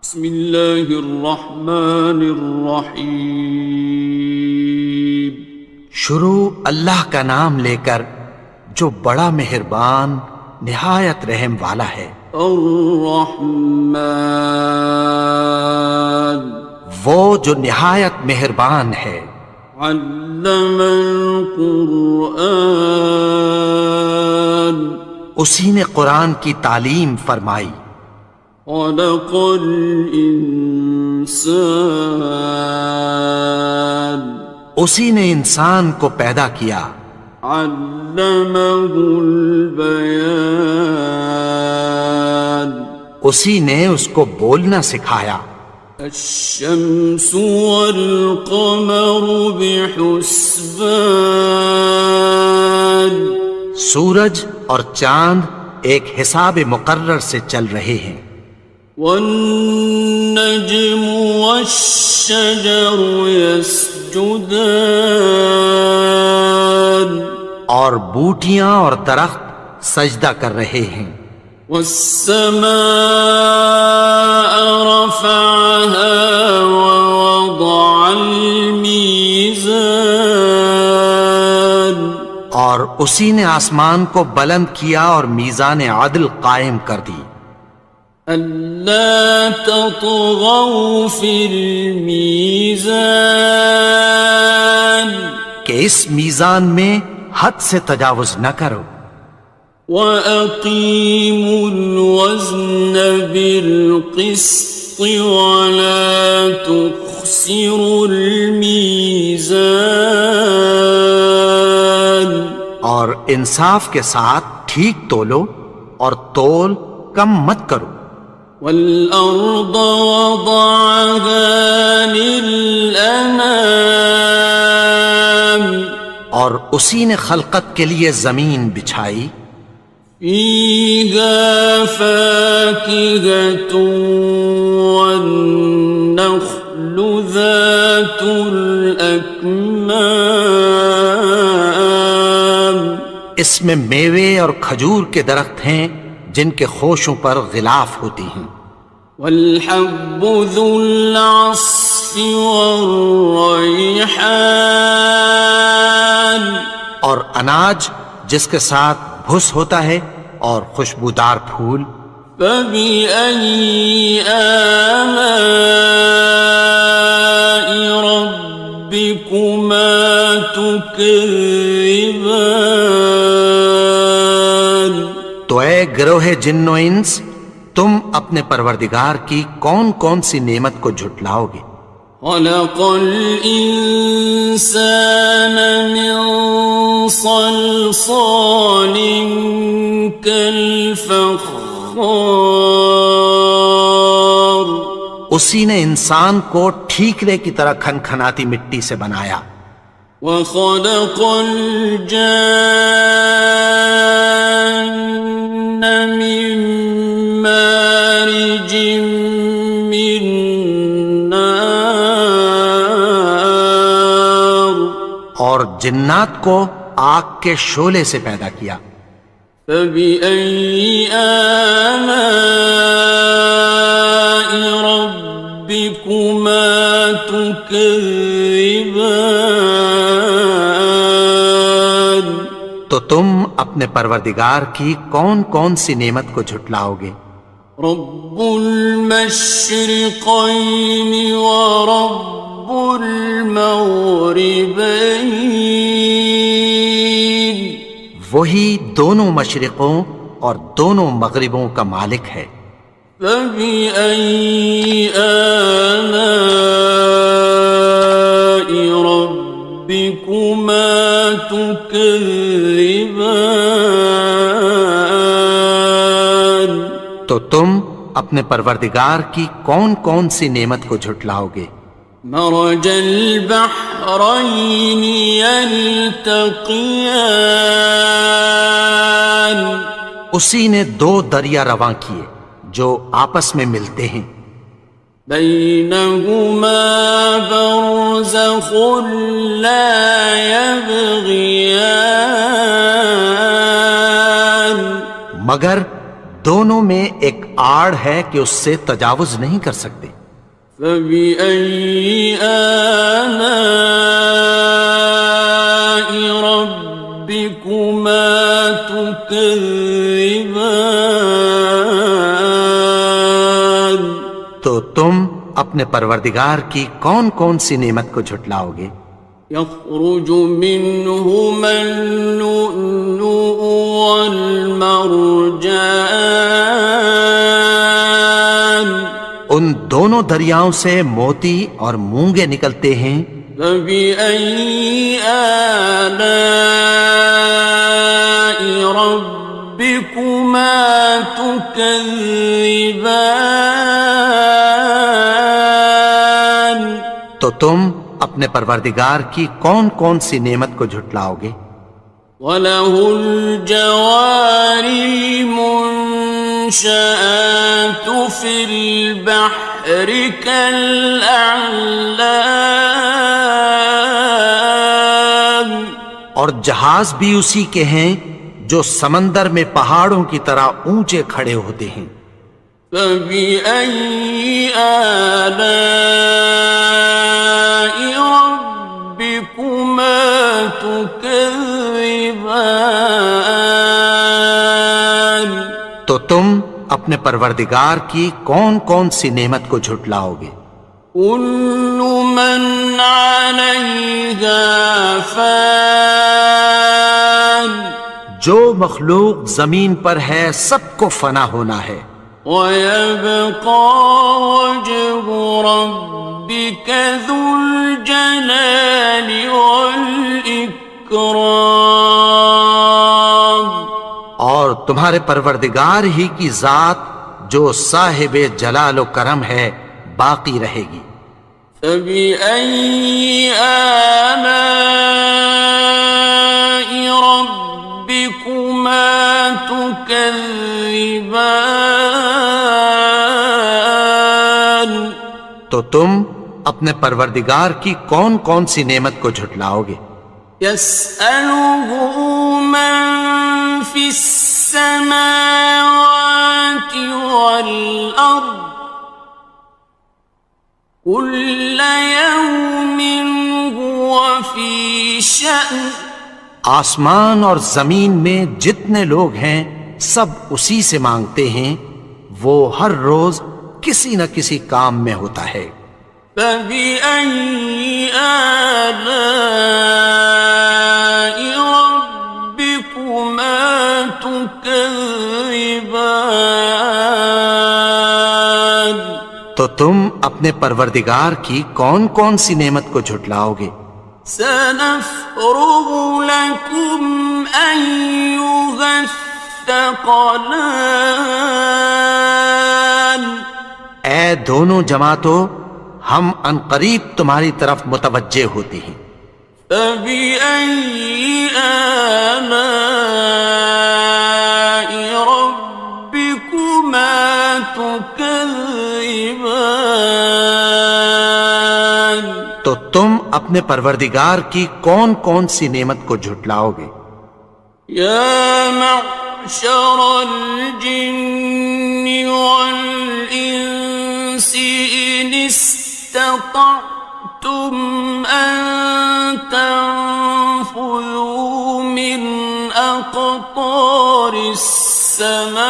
بسم اللہ الرحمن الرحیم۔ شروع اللہ کا نام لے کر جو بڑا مہربان نہایت رحم والا ہے۔ الرحمن، وہ جو نہایت مہربان ہے۔ علم القرآن، اسی نے قرآن کی تعلیم فرمائی۔ خلق الانسان، اسی نے انسان کو پیدا کیا۔ علمہ البیان، اسی نے اس کو بولنا سکھایا۔ الشمس والقمر بحسبان، سورج اور چاند ایک حساب مقرر سے چل رہے ہیں۔ والنجم والشجر يسجدان، اور بوٹیاں اور درخت سجدہ کر رہے ہیں۔ والسماء رفعها ووضع الميزان، اور اسی نے آسمان کو بلند کیا اور میزان عدل قائم کر دی۔ ألا تطغوا في الميزان، کہ اس میزان میں حد سے تجاوز نہ کرو۔ وَأَقِيمُوا الْوَزْنَ بِالْقِسْطِ وَلَا تُخْسِرُوا الْمِيزَانَ، اور انصاف کے ساتھ ٹھیک تولو اور تول کم مت کرو۔ وَالْأَرْضَ وَضَعَهَا لِلْأَنَامِ، اور اسی نے خلقت کے لیے زمین بچھائی۔ فِيهَا فَاكِهَةٌ وَالنَّخْلُ ذَاتُ الْأَكْمَامِ، اس میں میوے اور کھجور کے درخت ہیں جن کے خوشوں پر غلاف ہوتی ہیں۔ وَالْحَبُّ ذُو الْعَصْفِ وَالرَّيْحَانِ، اور اناج جس کے ساتھ بھس ہوتا ہے اور خوشبودار پھول۔ فَبِأَيِّ آلَاءِ رَبِّكُمَا تُكَذِّبَانِ، تو اے گروہ جن و انس، تم اپنے پروردگار کی کون کون سی نعمت کو جھٹلاؤ گے؟ خَلَقَ الْإِنسَانَ مِنْ صَلْصَالٍ كَالْفَخَّارِ، اسی نے انسان کو ٹھیکرے کی طرح کھنکھناتی مٹی سے بنایا۔ وَخَلَقَ الْجَانَّ مِن مَّارِجٍ مِّن نَّارٍ، اور جنات کو آگ کے شعلے سے پیدا کیا۔ فَبِأَيِّ آلَاءِ رَبِّكُمَا تُكَذِّبَانِ، تو تم اپنے پروردگار کی کون کون سی نعمت کو جھٹلاؤ گے؟ رب المشرقین ورب المغربین، وہی دونوں مشرقوں اور دونوں مغربوں کا مالک ہے۔ فَبِأَيِّ آلَاءِ رَبِّكُمَا تُكَذِّبَانِ، تو تم اپنے پروردگار کی کون کون سی نعمت کو جھٹلاؤ گے؟ مرج البحرین یلتقیان، اسی نے دو دریا رواں کیے جو آپس میں ملتے ہیں۔ بینہما برزخ لا یبغیان، مگر دونوں میں ایک آڑ ہے کہ اس سے تجاوز نہیں کر سکتے۔ فبأي آلاء ربكما تكذبان؟ تو تم اپنے پروردگار کی کون کون سی نعمت کو جھٹلاؤ گے؟ يخرج منهما اللؤلؤ والمرجان، ان دونوں دریاؤں سے موتی اور مونگے نکلتے ہیں۔ فبأي آلاء ربكما تكذبان؟ تو تم اپنے پروردگار کی کون کون سی نعمت کو جھٹلاؤ گے؟ وَلَهُ الْجَوَارِ الْمُنشَآتُ فِي الْبَحْرِ كَالْأَعْلَامِ، اور جہاز بھی اسی کے ہیں جو سمندر میں پہاڑوں کی طرح اونچے کھڑے ہوتے ہیں۔ فَبِأَيِّ آلَاءِ رَبِّكُمَا تُكَذِّبَانِ؟ تو تم اپنے پروردگار کی کون کون سی نعمت کو جھٹلاؤ گے؟ كُلُّ مَنْ عَلَيْهَا فَانٍ، جو مخلوق زمین پر ہے سب کو فنا ہونا ہے۔ وَيَبْقَى وَجْهُ رَبِّكَ ذُو الْجَلَالِ وَالْإِكْرَامِ، اور تمہارے پروردگار ہی کی ذات جو صاحب جلال و کرم ہے باقی رہے گی۔ فَبِأَيِّ آلَاءِ رَبِّكُمَا تُكَذِّبَانِ؟ تو تم اپنے پروردگار کی کون کون سی نعمت کو جھٹلاؤ گے؟ يَسْأَلُهُ مَن فِي السَّمَاوَاتِ وَالْأَرْضِ كُلَّ يَوْمٍ هُوَ فِي شَأْنٍ، آسمان اور زمین میں جتنے لوگ ہیں سب اسی سے مانگتے ہیں، وہ ہر روز کسی نہ کسی کام میں ہوتا ہے۔ فَبِأَيِّ آلَاءِ رَبِّكُمَا تُكَذِّبَانِ؟ تو تم اپنے پروردگار کی کون کون سی نعمت کو جھٹلاؤ گے؟ سَنَفْرُغُ لَكُمْ أَيُّهَ الثَّقَلَانِ، اے دونوں جماعتوں، ہم عنقریب تمہاری طرف متوجہ ہوتے ہیں۔ فَبِأَيِّ آلَاءِ رَبِّكُمَا تُكَذِّبَانِ؟ تو تم اپنے پروردگار کی کون کون سی نعمت کو جھٹلاؤ گے؟ يَا مَعْشَرَ الْجِنِّ وَالْإِنسِ إِنِ اسْتَطَعْتُمْ أَن تَنفُذُوا مِنْ أَقْطَارِ السَّمَاوَاتِ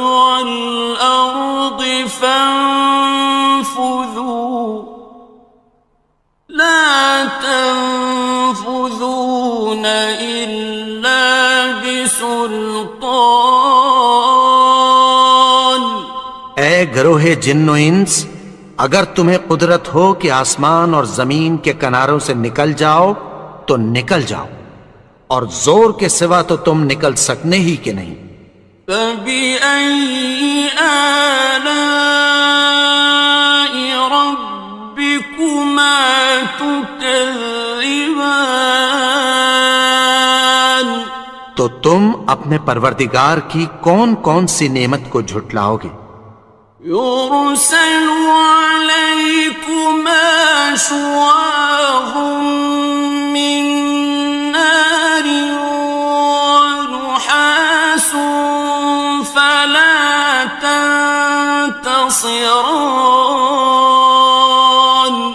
وَالْأَرْضِ فَانفُذُوا لَا تَنفُذُونَ إِلَّا بِسُلْطَانٍ۔ اے گروہ جن و انس، اگر تمہیں قدرت ہو کہ آسمان اور زمین کے کناروں سے نکل جاؤ تو نکل جاؤ، اور زور کے سوا تو تم نکل سکنے ہی کہ نہیں۔ فَبِأَيِّ آلَاءِ رَبِّكُمَا تُكَذِّبَانِ؟ تو تم اپنے پروردگار کی کون کون سی نعمت کو جھٹلاؤ گے؟ يُرْسَلُ عَلَيْكُمَا شُوَاظٌ مِّن نَّارٍ وَنُحَاسٌ ينتصران.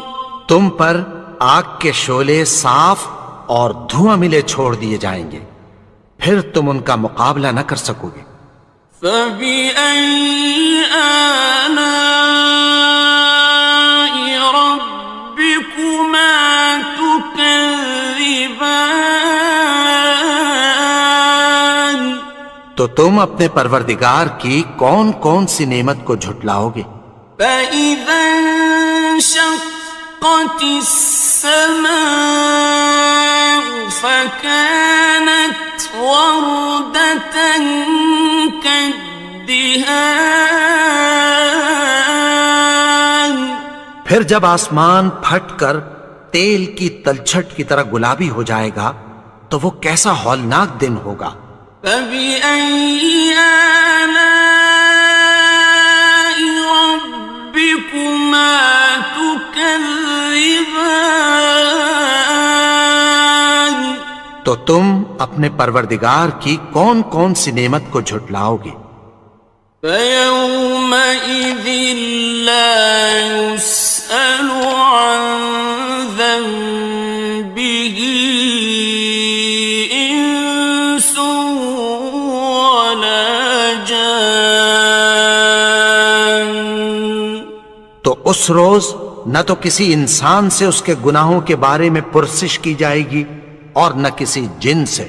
تم پر آگ کے شعلے صاف اور دھواں ملے چھوڑ دیے جائیں گے، پھر تم ان کا مقابلہ نہ کر سکو گے۔ فبأي آلاء ربكما تكذبان. تو تم اپنے پروردگار کی کون کون سی نعمت کو جھٹلاؤ گے؟ فإذا انشقت السماء فكانت وردة كالدهان. پھر جب آسمان پھٹ کر تیل کی تلچھٹ کی طرح گلابی ہو جائے گا تو وہ کیسا ہولناک دن ہوگا۔ فبأي آلاء ربكما تكذبان. تو تم اپنے پروردگار کی کون کون سی نعمت کو جھٹلاؤ گے؟ فيومئذ لا يسأل عن ذنبه إنس ولا جان. تو اس روز نہ تو کسی انسان سے اس کے گناہوں کے بارے میں پرسش کی جائے گی اور نہ کسی جن سے۔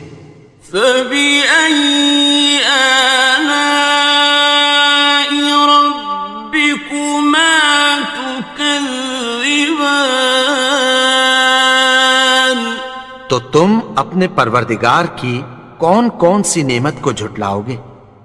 فبأي آلاء ربكما تكذبان. تو تم اپنے پروردگار کی کون کون سی نعمت کو جھٹلاؤ گے؟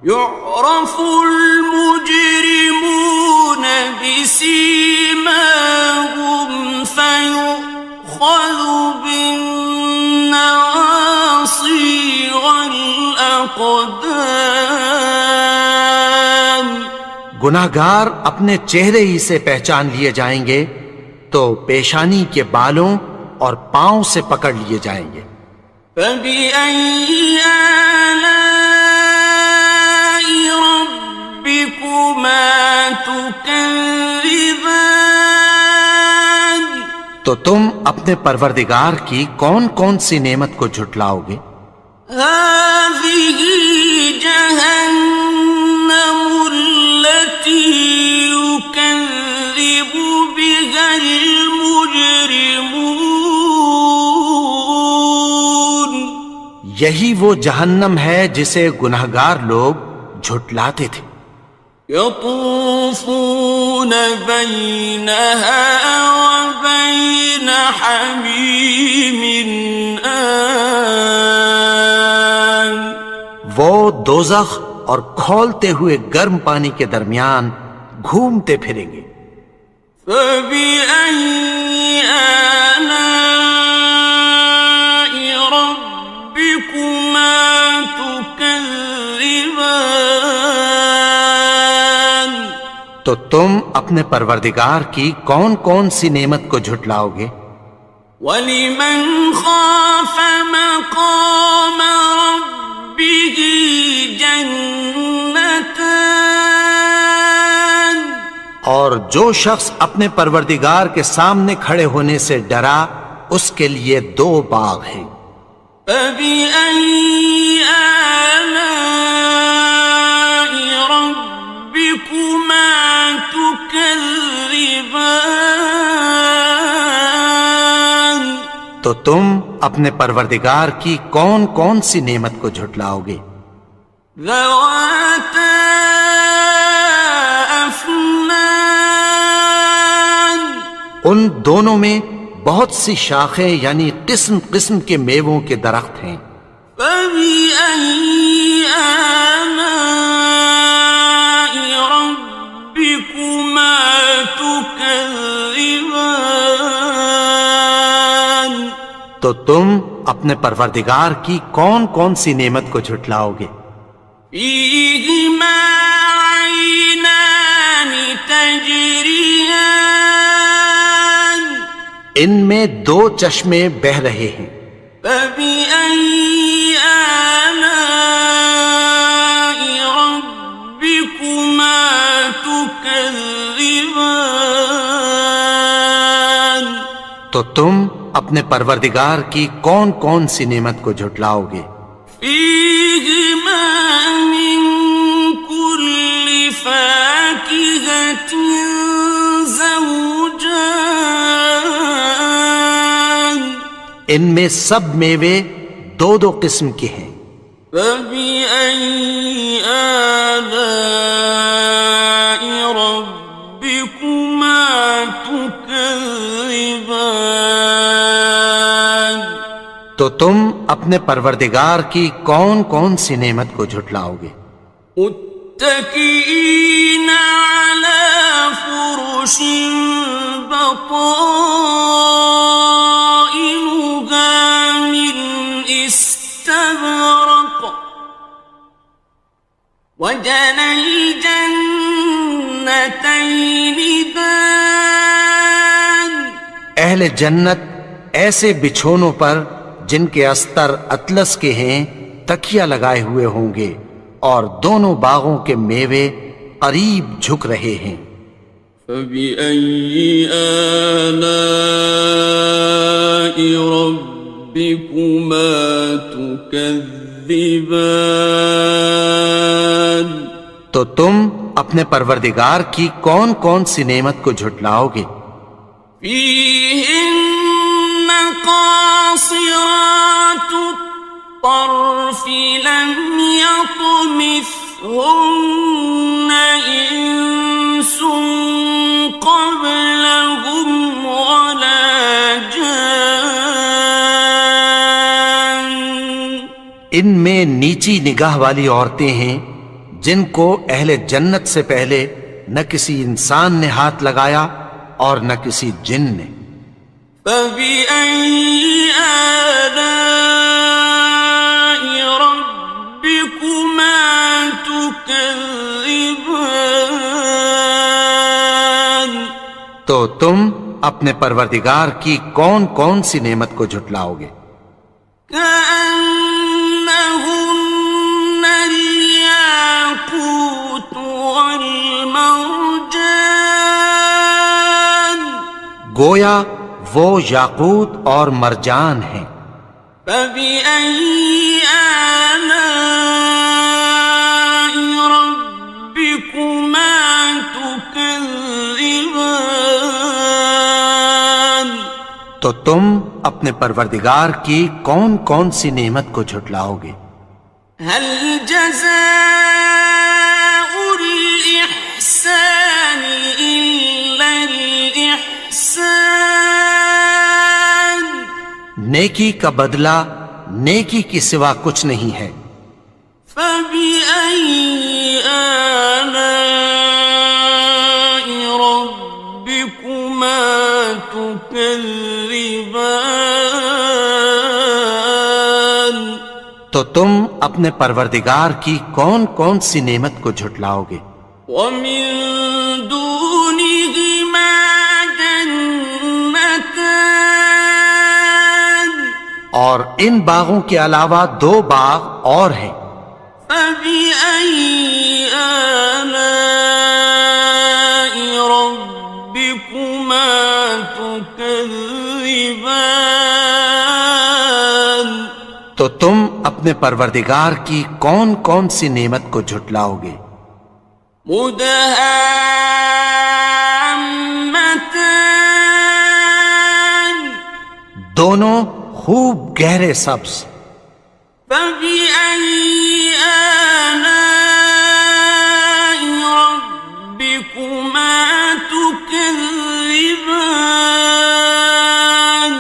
يعرف المجرمون بسيماهم فيؤخذ بالنواصي والأقدام. گناہگار اپنے چہرے ہی سے پہچان لیے جائیں گے تو پیشانی کے بالوں اور پاؤں سے پکڑ لیے جائیں گے۔ فبأي آلاء ربكما تكذبان. تو تم اپنے پروردگار کی کون کون سی نعمت کو جھٹلاؤ گے؟ هذه جهنم التي يكذب بها المجرمون. یہی وہ جہنم ہے جسے گناہگار لوگ جھٹلاتے تھے۔ يطوفون بينها وبين حميم آن. وہ دوزخ اور کھولتے ہوئے گرم پانی کے درمیان گھومتے پھریں گے۔ فبأي آلاء ربكما تكذبان. تو تم اپنے پروردگار کی کون کون سی نعمت کو جھٹلاؤ گے؟ وَلِمَنْ خَافَ مَقَامَ رَبِّهِ جَنَّتَانِ. اور جو شخص اپنے پروردگار کے سامنے کھڑے ہونے سے ڈرا اس کے لیے دو باغ ہیں۔ فَبِأَيِّ آلَاءِ رَبِّكُمَا تُكَذِّبَانِ. تو تم اپنے پروردگار کی کون کون سی نعمت کو جھٹلاؤ گے؟ ذَوَاتَا أَفْنَانٍ. ان دونوں میں بہت سی شاخیں یعنی قسم قسم کے میووں کے درخت ہیں۔ فَبِأَيِّ آلَاءِ رَبِّكُمَا تُكَذِّبَانِ. تو تم اپنے پروردگار کی کون کون سی نعمت کو جھٹلاؤ گے؟ فِيهِمَا عَيْنَانِ تَجْرِيَانِ. ان میں دو چشمے بہہ رہے ہیں۔ فَبِأَيِّ آلَاءِ رَبِّكُمَا تُكَذِّبَانِ. تكذبان تو تم اپنے پروردگار کی کون کون سی نعمت کو جھٹلاؤ گے؟ فيهما من كل فاكهة زوجان ان میں سب میوے دو دو قسم کے ہیں۔ فبأي آلاء ربكما تكذبان تو تم اپنے پروردگار کی کون کون سی نعمت کو جھٹلاؤ گے؟ متكئين على فرش بطائنها من استبرق وجنى الجنتين دان اہل جنت ایسے بچھونوں پر جن کے استر اطلس کے ہیں تکیہ لگائے ہوئے ہوں گے، اور دونوں باغوں کے میوے قریب جھک رہے ہیں۔ فبأي آلاء ربكما تكذبان تو تم اپنے پروردگار کی کون کون سی نعمت کو جھٹلاؤ گے؟ فيهن قاصرات الطرف لم يطمثهن إنس قبلهم ولا جان ان میں نیچی نگاہ والی عورتیں ہیں جن کو اہل جنت سے پہلے نہ کسی انسان نے ہاتھ لگایا اور نہ کسی جن نے۔ فبأي آلاء ربكما تكذبان تو تم اپنے پروردگار کی کون کون سی نعمت کو جھٹلاؤ گے؟ كأنهن الياقوت والمرجان گویا وہ یاقوت اور مرجان ہیں۔ فبأي آلاء ربكما تكذبان تو تم اپنے پروردگار کی کون کون سی نعمت کو جھٹلاؤ گے؟ هل جزاء الإحسان إلا الإحسان نیکی کا بدلہ نیکی کی سوا کچھ نہیں ہے۔ فبأي آلاء ربكما تكذبان تو تم اپنے پروردگار کی کون کون سی نعمت کو جھٹلاؤ گے؟ ومن دونهما جنتان اور ان باغوں کے علاوہ دو باغ اور ہیں۔ فبأي آلاء ربكما تكذبان تو تم اپنے پروردگار کی کون کون سی نعمت کو جھٹلاؤ گے؟ مدهامتان دونوں خوب گہرے سبز۔ فبأي آلاء ربكما تكذبان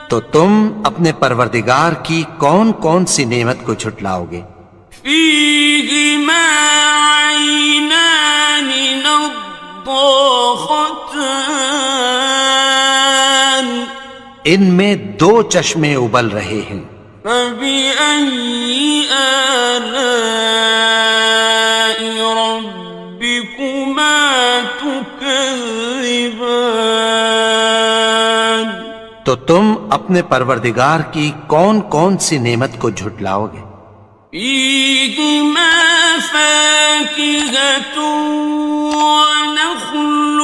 تو تم اپنے پروردگار کی کون کون سی نعمت کو جھٹلاؤ گے؟ فيهما عينان نضاختان ان میں دو چشمے ابل رہے ہیں۔ فبأي آلاء ربكما تكذبان تو تم اپنے پروردگار کی کون کون سی نعمت کو جھٹلاؤ گے؟ فيهما فاكهة ونخل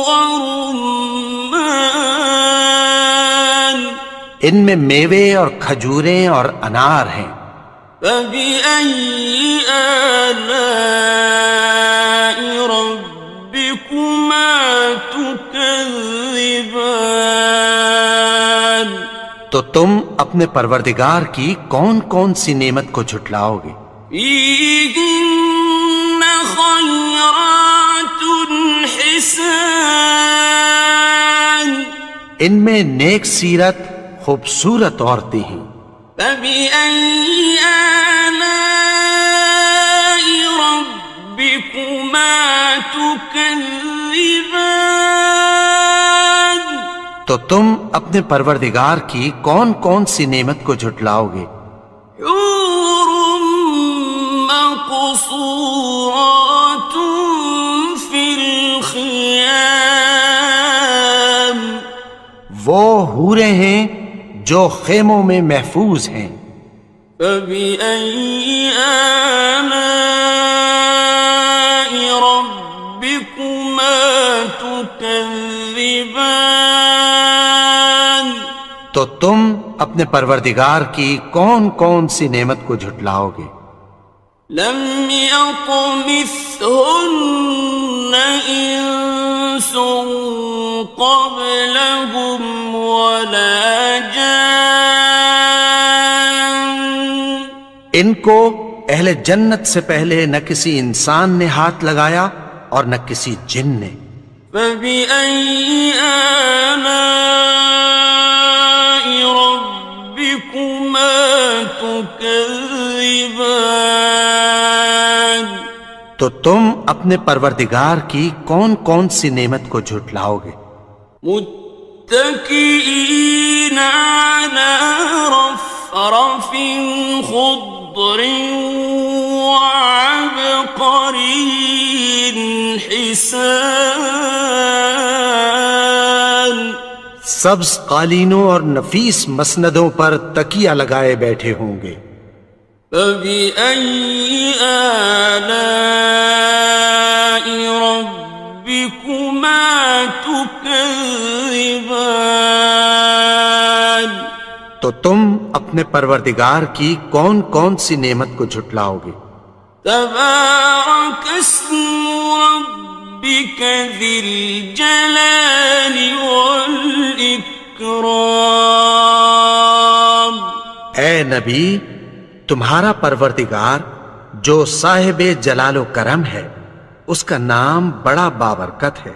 ورمان ان میں میوے اور کھجوریں اور انار ہیں. فبأي آلاء ربكما تكذبان تو تم اپنے پروردگار کی کون کون سی نعمت کو جھٹلاؤ گے؟ فيهن خيرات حسان ان میں نیک سیرت خوبصورت عورتیں ہیں. فبأي آلاء ربكما تكذبان تو تم اپنے پروردگار کی کون کون سی نعمت کو جھٹلاؤ گے؟ حور مقصورات في الخيام وہ حوریں ہیں جو خیموں میں محفوظ ہیں. فبأي آلاء ربكما تكذبان تو تم اپنے پروردگار کی کون کون سی نعمت کو جھٹلاؤ گے؟ لم يطمثهن إنس قبلهم ولا جان ان کو اہل جنت سے پہلے نہ کسی انسان نے ہاتھ لگایا اور نہ کسی جن نے. فبأي آلاء ربكما تكذبان تو تم اپنے پروردگار کی کون کون سی نعمت کو جھٹلاؤ گے؟ متكئين على رفرف خضر وعبقري حسان سبز قالینوں اور نفیس مسندوں پر تکیہ لگائے بیٹھے ہوں گے. فبأي آلاء ربكما تكذبان تو تم اپنے پروردگار کی کون کون سی نعمت کو جھٹلاؤ گے؟ تبارك اسم ربك ذي الجلال والإكرام اے نبی، تمہارا پروردگار جو صاحب جلال و کرم ہے، اس کا نام بڑا بابرکت ہے.